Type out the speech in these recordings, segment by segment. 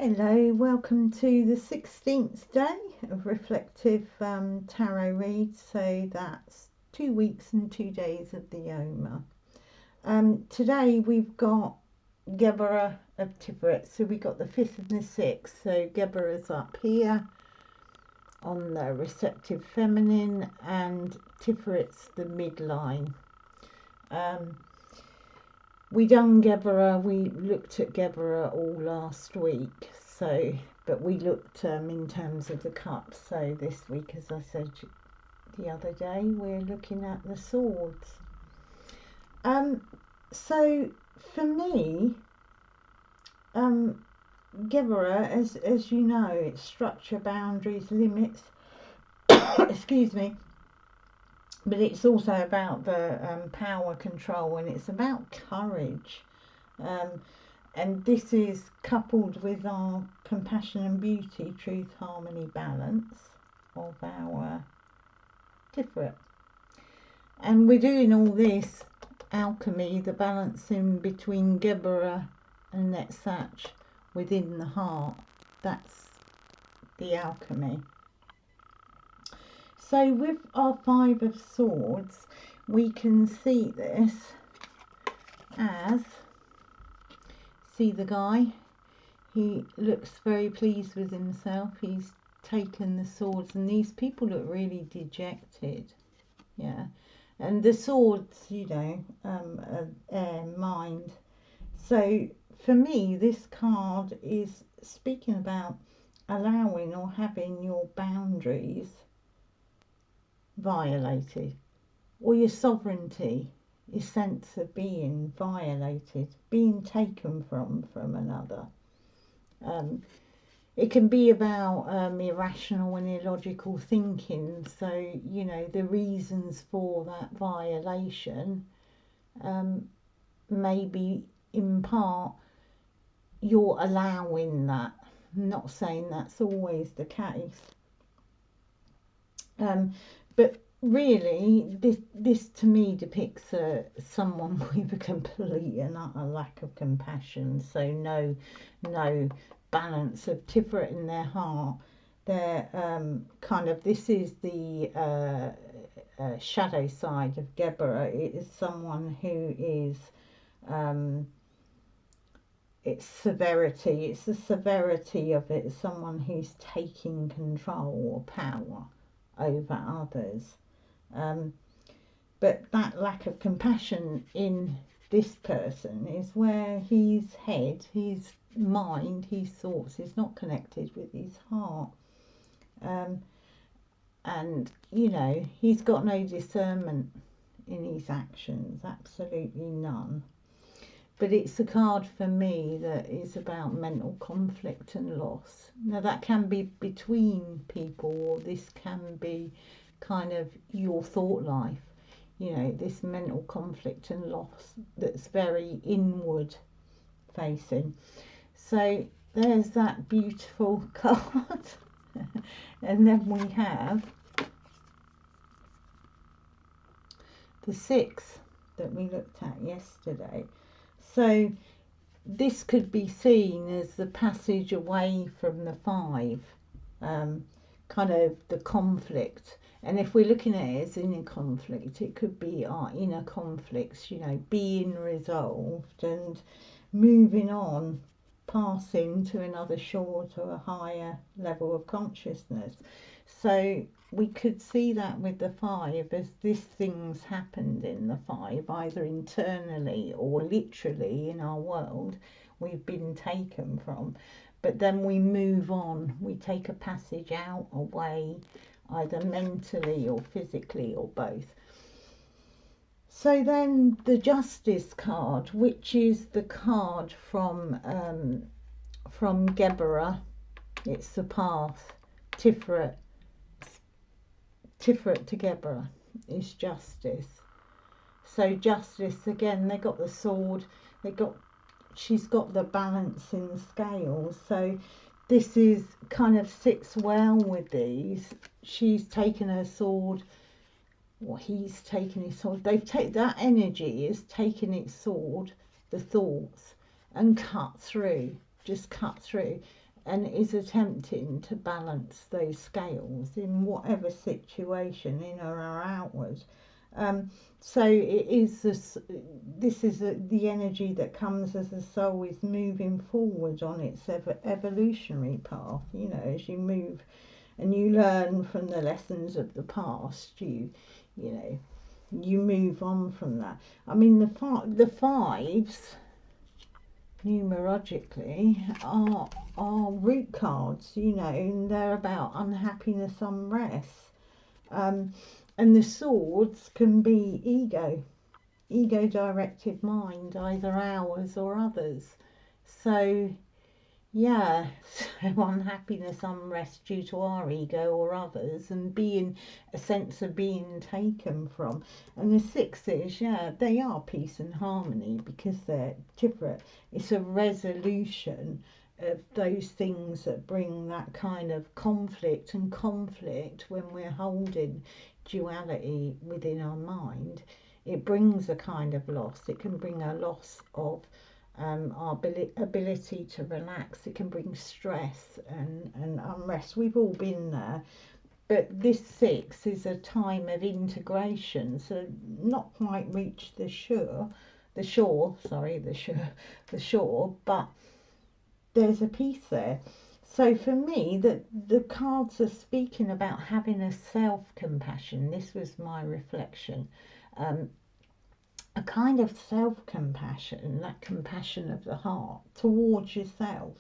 Hello, welcome to the 16th day of reflective tarot reads. So that's 2 weeks and 2 days of the Yoma. Today we've got Gevurah of Tiferet. So we got the 5th and the 6th. So Gevurah's up here on the receptive feminine and Tiferet's the midline. We done Gevurah, we looked at Gevurah all last week, but we looked in terms of the cups. So this week, as I said the other day, we're looking at the swords. So for me, Gevurah, as you know, it's structure, boundaries, limits, excuse me, but it's also about the power, control, and it's about courage. And this is coupled with our compassion and beauty, truth, harmony, balance of our Tiferet. And we're doing all this alchemy, the balancing between Gevurah and Netzach within the heart. That's the alchemy. So with our 5 of Swords, we can see this as, see the guy, he looks very pleased with himself. He's taken the swords, and these people look really dejected. Yeah, and the swords, you know, air, mind. So for me, this card is speaking about allowing or having your boundaries violated, or your sovereignty, your sense of being violated, being taken from another. It can be about irrational and illogical thinking. So, you know, the reasons for that violation, maybe in part you're allowing that. I'm not saying that's always the case. But really, this to me depicts someone with a complete and utter lack of compassion. So no balance of Tiferet in their heart. They're kind of, this is the shadow side of Gevurah. It is someone who is, it's severity. It's the severity of it. It's someone who's taking control or power over others. But that lack of compassion in this person is where his head, his mind, his thoughts is not connected with his heart. And, you know, he's got no discernment in his actions, absolutely none. But it's a card for me that is about mental conflict and loss. Now that can be between people, or this can be kind of your thought life. You know, this mental conflict and loss that's very inward facing. So there's that beautiful card. And then we have the 6 that we looked at yesterday. So this could be seen as the passage away from the 5, kind of the conflict. And if we're looking at it as inner conflict, it could be our inner conflicts, you know, being resolved and moving on, passing to another shore, to a higher level of consciousness. So we could see that with the 5, as this thing's happened in the 5, either internally or literally in our world, we've been taken from. But then we move on, we take a passage out, away, either mentally or physically or both. So then the Justice card, which is the card from Gevurah, it's the path, Tiferet to Gevurah is justice. So justice, again, they got the sword, she's got the balancing scales. So this is kind of sits well with these. She's taken her sword, or he's taken his sword. They've taken that energy, is taking its sword, the thoughts, and cut through, just cut through. and is attempting to balance those scales in whatever situation, inner or outward. So it is this is the energy that comes as the soul is moving forward on its evolutionary path. You know, as you move and you learn from the lessons of the past, you know, you move on from that. I mean, the fives numerologically are root cards, you know, and they're about unhappiness, unrest. And the swords can be ego directed mind, either ours or others. So yeah, so unhappiness, unrest due to our ego or others, and being a sense of being taken from. And the sixes, yeah, they are peace and harmony because they're Tiferet. It's a resolution of those things that bring that kind of conflict, and conflict when we're holding duality within our mind, it brings a kind of loss. It can bring a loss of our ability to relax. It can bring stress and unrest. We've all been there. But this six is a time of integration, so not quite reached the shore, but there's a piece there. So for me, the cards are speaking about having a self-compassion. This was my reflection. A kind of self-compassion, that compassion of the heart towards yourself,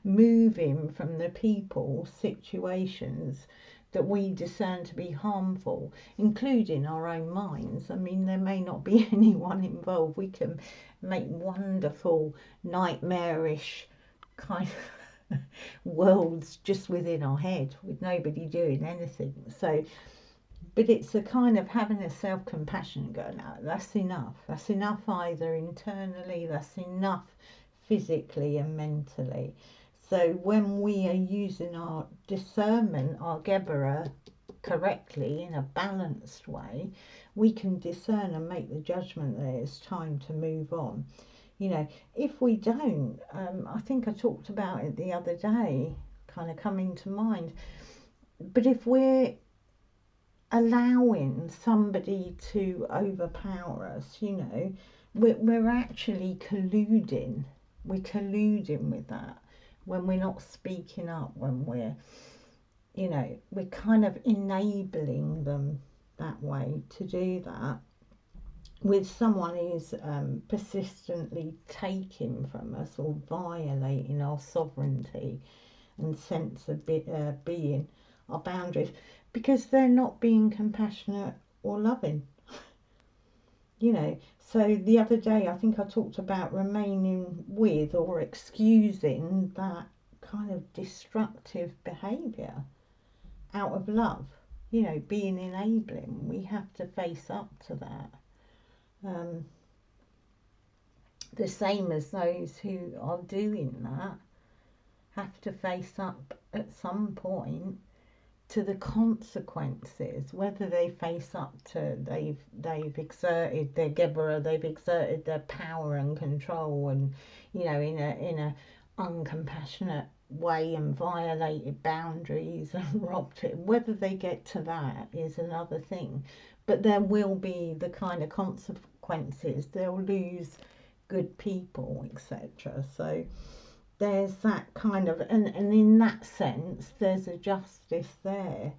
moving from the people, situations that we discern to be harmful, including our own minds. I mean, there may not be anyone involved. We can make wonderful, nightmarish kind of worlds just within our head with nobody doing anything. So but it's a kind of having a self-compassion, going, no, that's enough either internally, that's enough physically and mentally. So when we are using our discernment, our Gevurah, correctly in a balanced way, we can discern and make the judgment that it's time to move on. You know, if we don't, I think I talked about it the other day, kind of coming to mind, but if we're allowing somebody to overpower us, you know, we're actually colluding. We're colluding with that when we're not speaking up, when we're, you know, we're kind of enabling them that way to do that with someone who's persistently taking from us or violating our sovereignty and sense of being, our boundaries, because they're not being compassionate or loving. You know, so the other day I think I talked about remaining with or excusing that kind of destructive behaviour out of love, you know, being enabling. We have to face up to that. The same as those who are doing that have to face up at some point to the consequences, whether they face up to they've exerted their Gevurah, they've exerted their power and control, and you know, in a uncompassionate way, and violated boundaries and robbed it. Whether they get to that is another thing, but there will be the kind of consequences. They'll lose good people, etc. So there's that kind of, and in that sense there's a justice there.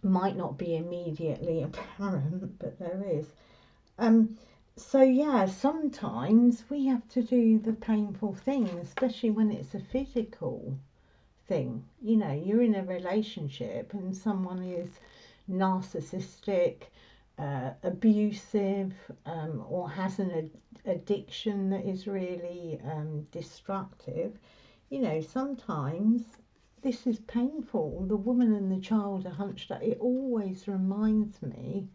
Might not be immediately apparent, but there is. So yeah, sometimes we have to do the painful thing, especially when it's a physical thing. You know, you're in a relationship and someone is narcissistic, abusive, or has an addiction that is really destructive. You know, sometimes this is painful. The woman and the child are hunched up. It always reminds me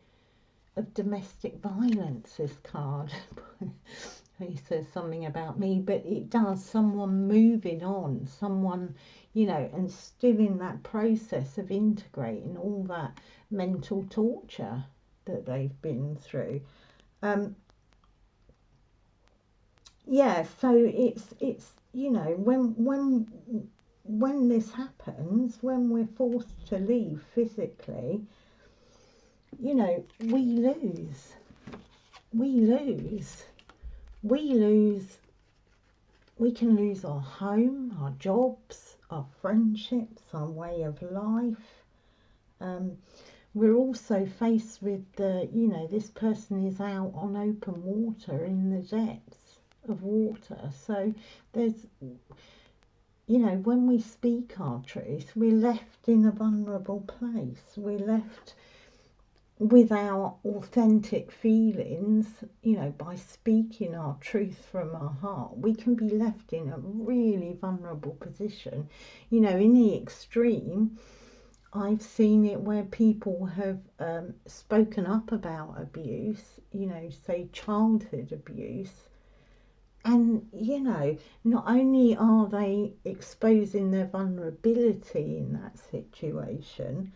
of domestic violence, this card. He says something about me, but it does. Someone moving on, someone, you know, and still in that process of integrating all that mental torture that they've been through. Yeah, so it's you know, when this happens, when we're forced to leave physically, you know, we lose. We can lose our home, our jobs, our friendships, our way of life. We're also faced with you know, this person is out on open water in the depths of water. So there's, you know, when we speak our truth, we're left in a vulnerable place. We're left with our authentic feelings, you know, by speaking our truth from our heart. We can be left in a really vulnerable position. You know, in the extreme, I've seen it where people have spoken up about abuse, you know, say childhood abuse. And, you know, not only are they exposing their vulnerability in that situation,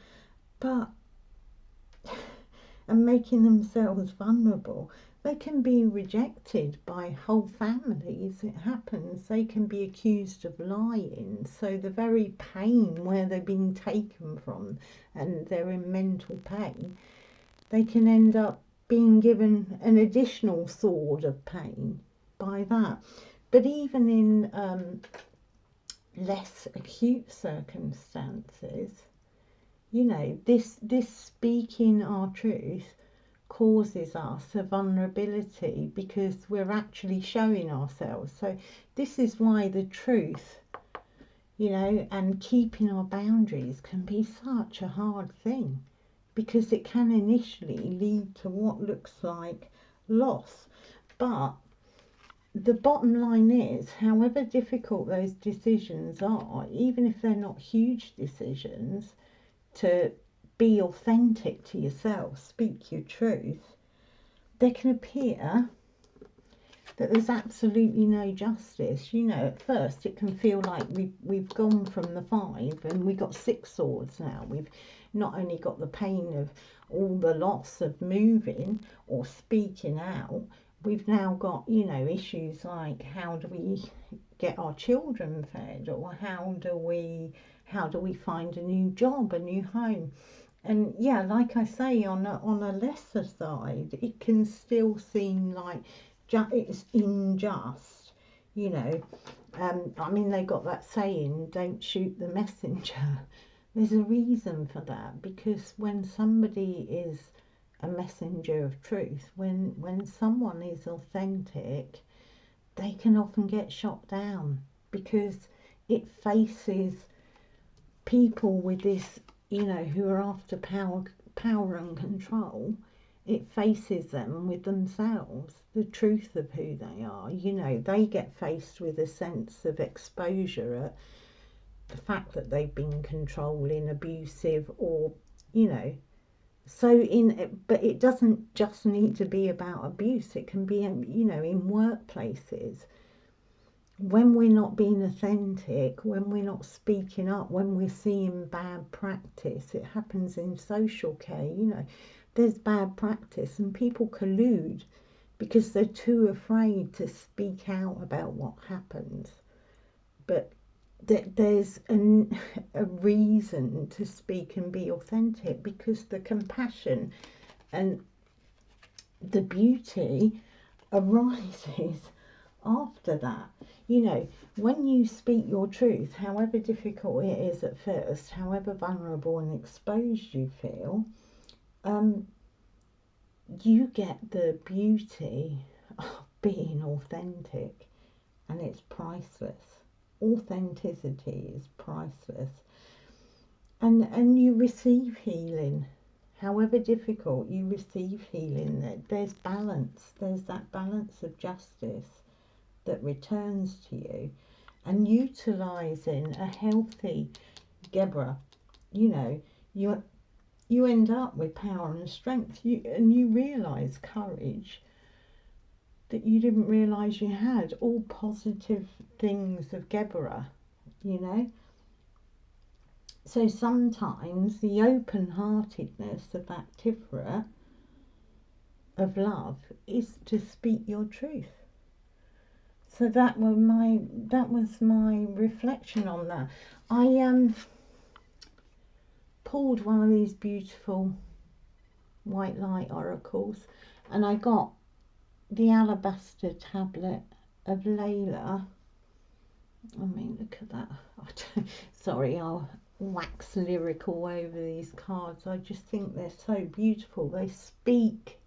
but and making themselves vulnerable, they can be rejected by whole families. It happens. They can be accused of lying. So the very pain where they've been taken from and they're in mental pain, they can end up being given an additional sword of pain by that. But even in less acute circumstances, you know, this speaking our truth causes us a vulnerability because we're actually showing ourselves. So this is why the truth, you know, and keeping our boundaries can be such a hard thing, because it can initially lead to what looks like loss. But the bottom line is, however difficult those decisions are, even if they're not huge decisions, to be authentic to yourself, speak your truth, there can appear that there's absolutely no justice. You know, at first it can feel like we've gone from the 5 and we got 6 swords now. We've not only got the pain of all the loss of moving or speaking out, we've now got, you know, issues like how do we get our children fed, or how do we find a new job, a new home. And yeah, like I say, on a lesser side, it can still seem like it's unjust, you know. I mean, they got that saying, don't shoot the messenger. There's a reason for that, because when somebody is a messenger of truth, when someone is authentic, they can often get shot down, because it faces people with this, you know, who are after power and control. It faces them with themselves, the truth of who they are. You know, they get faced with a sense of exposure at the fact that they've been controlling, abusive, or, you know. So but it doesn't just need to be about abuse. It can be, you know, in workplaces, when we're not being authentic, when we're not speaking up, when we're seeing bad practice. It happens in social care, you know, there's bad practice and people collude because they're too afraid to speak out about what happens. But there's a reason to speak and be authentic, because the compassion and the beauty arises after that. You know, when you speak your truth, however difficult it is at first, however vulnerable and exposed you feel, you get the beauty of being authentic, and it's priceless. Authenticity is priceless. And you receive healing. However difficult, you receive healing. There's balance. There's that balance of justice that returns to you. And utilising a healthy Gevurah, you know, you end up with power and strength. And you realise courage that you didn't realise you had. All positive things of Gevurah, you know. So sometimes the open-heartedness of that Tiferet of love is to speak your truth. So that was my reflection on that. I pulled one of these beautiful white light oracles, and I got the alabaster tablet of Layla. I mean, look at that. Sorry, I'll wax lyrical over these cards. I just think they're so beautiful. They speak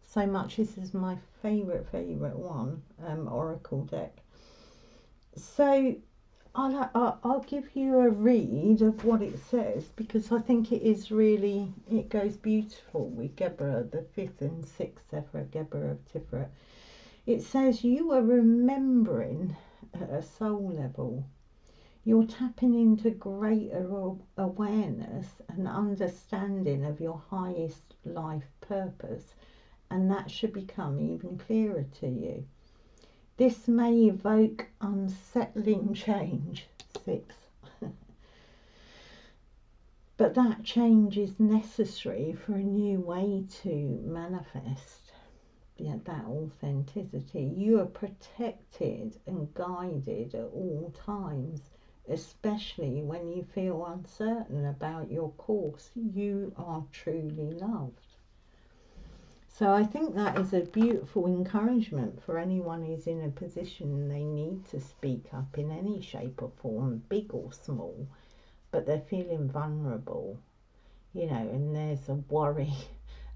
so much. This is my favourite one, oracle deck. So I'll give you a read of what it says, because I think it goes beautiful with Gevurah, the 5th and 6th Sephirot Gevurah of Tiferet. It says you are remembering at a soul level. You're tapping into greater awareness and understanding of your highest life purpose, and that should become even clearer to you. This may evoke unsettling change, 6. But that change is necessary for a new way to manifest that authenticity. You are protected and guided at all times, especially when you feel uncertain about your course. You are truly loved. So I think that is a beautiful encouragement for anyone who's in a position they need to speak up in any shape or form, big or small, but they're feeling vulnerable, and there's a worry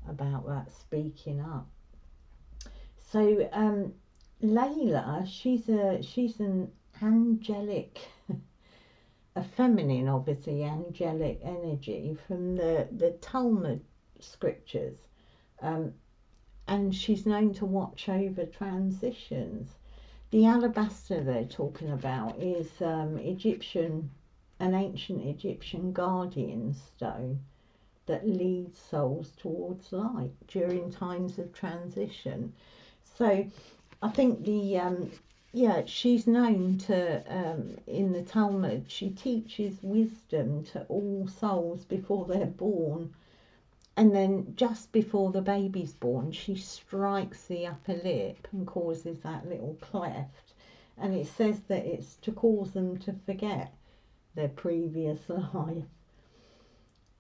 about that speaking up. So Layla, she's an angelic, a feminine, obviously, angelic energy from the Talmud scriptures. And she's known to watch over transitions. The alabaster they're talking about is an ancient Egyptian guardian stone that leads souls towards light during times of transition. So I think she's known to, in the Talmud, she teaches wisdom to all souls before they're born. And then just before the baby's born, she strikes the upper lip and causes that little cleft. And it says that it's to cause them to forget their previous life.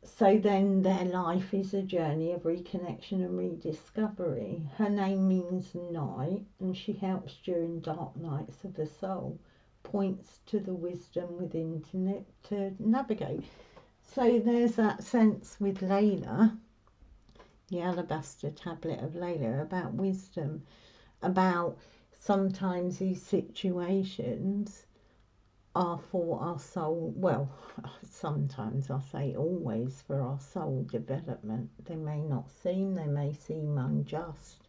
So then their life is a journey of reconnection and rediscovery. Her name means night, and she helps during dark nights of the soul, points to the wisdom within to navigate. So there's that sense with Layla, the alabaster tablet of Layla, about wisdom, about sometimes these situations are for our soul, well, sometimes I say always for our soul development. They may seem unjust,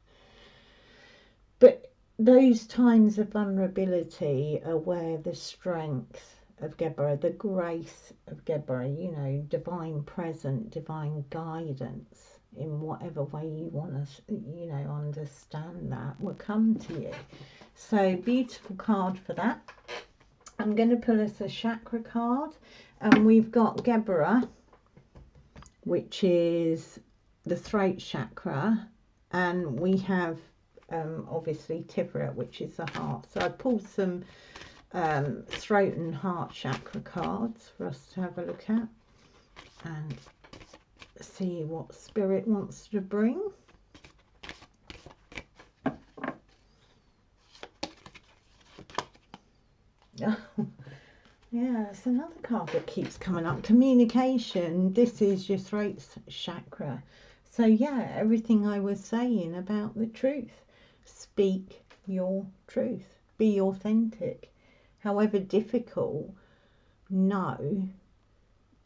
but those times of vulnerability are where the strength of Gevurah, the grace of Gevurah, divine present, divine guidance in whatever way you want to, understand that, will come to you. So beautiful card for that. I'm going to pull us a chakra card, and we've got Gevurah, which is the throat chakra, and we have obviously Tiferet, which is the heart. So I pulled some throat and heart chakra cards for us to have a look at and see what spirit wants to bring. Yeah, it's another card that keeps coming up. Communication. This is your throat chakra. So yeah, everything I was saying about the truth. Speak your truth. Be authentic. However difficult, know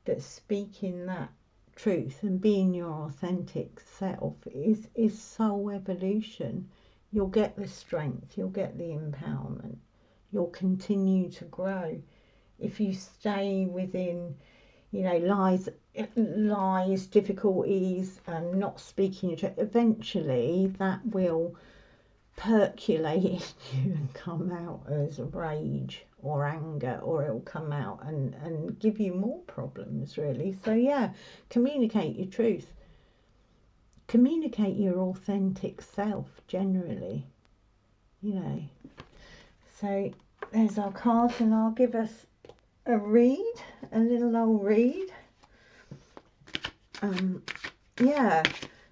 that speaking that truth and being your authentic self is soul evolution. You'll get the strength. You'll get the empowerment. You'll continue to grow. If you stay within, lies, difficulties, and not speaking your truth, eventually that will percolate in you and come out as rage or anger, or it'll come out and give you more problems, really. So yeah, communicate your truth. Communicate your authentic self generally, So there's our cards, and I'll give us a read, a little old read. Yeah,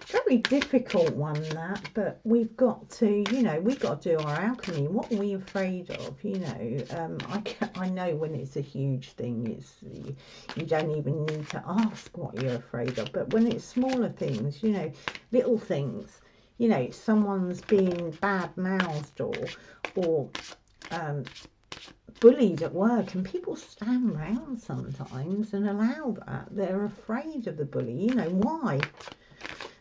very difficult one, that, but we've got to, you know, we've got to do our alchemy. What are we afraid of? You know, I know when it's a huge thing, it's, you don't even need to ask what you're afraid of, but when it's smaller things, you know, little things, you know, someone's being bad-mouthed or bullied at work, and people stand around sometimes and allow that. They're afraid of the bully. You know, why?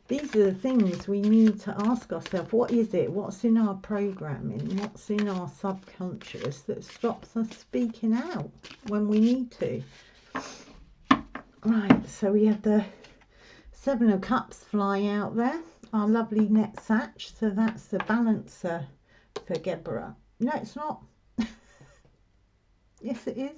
These are the things we need to ask ourselves. What is it? What's in our programming? What's in our subconscious that stops us speaking out when we need to? Right, so we have the Seven of Cups flying out there. Our lovely net satch. So that's the balancer for Gevurah. No, it's not. Yes, it is.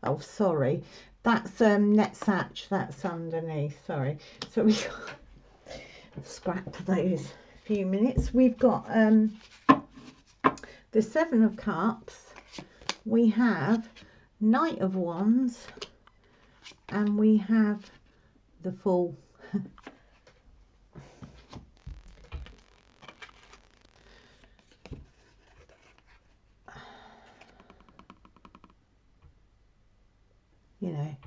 Oh, sorry. That's net satch. That's underneath. Sorry. So we got scrap those few minutes. We've got the Seven of Cups. We have Knight of Wands, and we have the Fool. You know,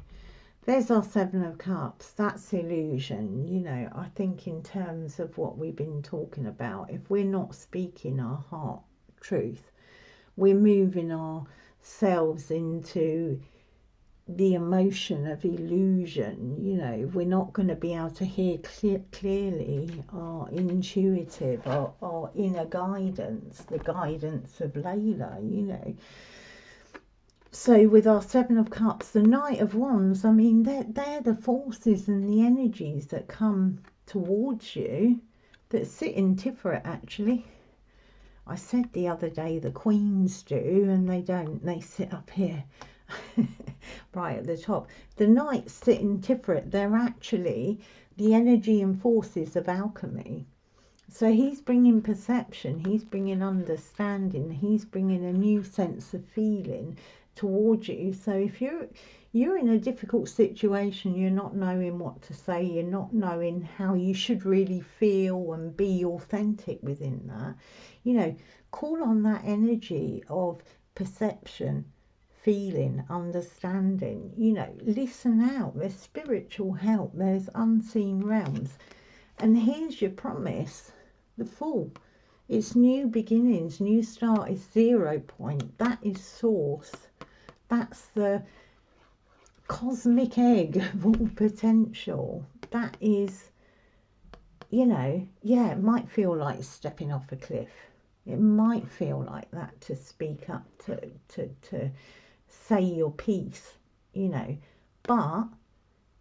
there's our Seven of Cups. That's illusion. You know, I think in terms of what we've been talking about, if we're not speaking our heart truth, we're moving ourselves into the emotion of illusion. You know, we're not going to be able to hear clearly our intuitive, our inner guidance, the guidance of Layla, you know. So with our Seven of Cups, the Knight of Wands, I mean, they're the forces and the energies that come towards you that sit in Tiferet, actually. I said the other day the queens do, and they don't. They sit up here, right at the top. The knights sit in Tiferet. They're actually the energy and forces of alchemy. So he's bringing perception, he's bringing understanding, he's bringing a new sense of feeling towards you. So if you're in a difficult situation, you're not knowing what to say, you're not knowing how you should really feel and be authentic within that, you know, call on that energy of perception, feeling, understanding. You know, listen out. There's spiritual help, there's unseen realms. And here's your promise, the Fool. It's new beginnings, new start, is 0 point. That is source. That's the cosmic egg of all potential. That is, you know, yeah, it might feel like stepping off a cliff. It might feel like that to speak up, to say your piece, you know. But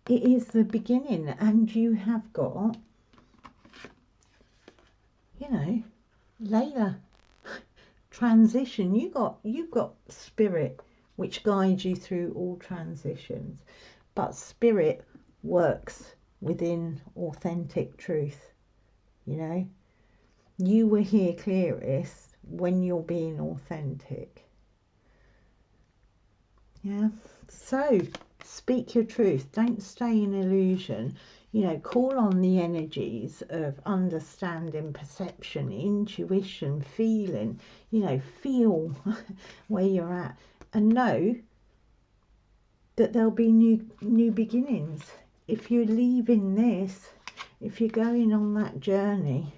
it is the beginning, and you have got, you know, Layla, transition. You've got spirit which guides you through all transitions, but spirit works within authentic truth. You know, you will hear clearest when you're being authentic. Yeah, so speak your truth. Don't stay in illusion. You know, call on the energies of understanding, perception, intuition, feeling. You know, feel where you're at, and know that there'll be new beginnings. If you're leaving this, if you're going on that journey,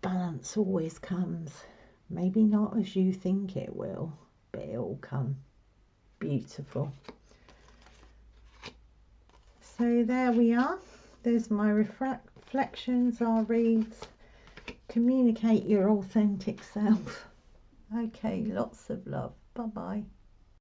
balance always comes. Maybe not as you think it will, but it'll come. Beautiful. So there we are. There's my reflections, our reads. Communicate your authentic self. Okay, lots of love. Bye-bye.